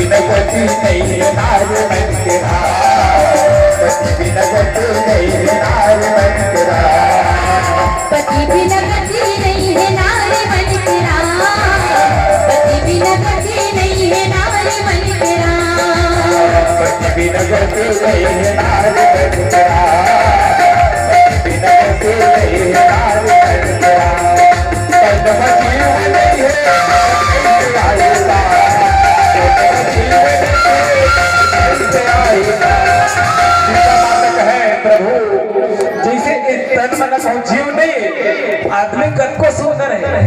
बिना गति नहीं है नार मन तेरा, पति बिना गति नहीं है नार मन तेरा, पति बिना गति नहीं है नार मन तेरा, पति बिना गति नहीं है नार मन तेरा, पति बिना गति नहीं है नार मन तेरा, पति बिना गति नहीं है नार मन तेरा, तन जीव नहीं है जीव नहीं आदमी कद को सुंदर है,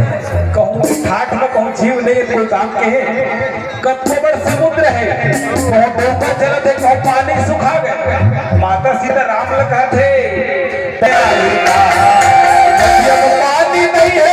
कहूँ ठाठ में कहूँ जीव नहीं कोई काम के है, कत्थों बड़ समुद्र है, कहूँ डूबा चलत है, कहूँ पानी सुखा गया, माता सीता राम लखा थे पानी नहीं है,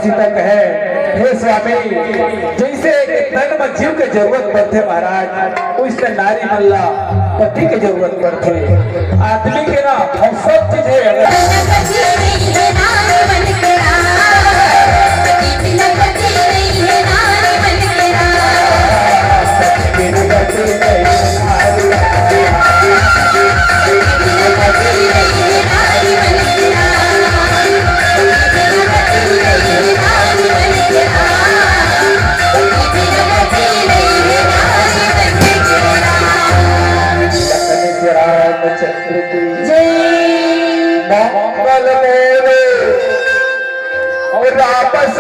सीता कहे हे स्वामी जैसे तन में जीव के जरूरत पड़ते महाराज उससे नारी मल्ला पति के जरूरत पड़ते आदमी के ना हम सब चीज मंगल मेरे और आपस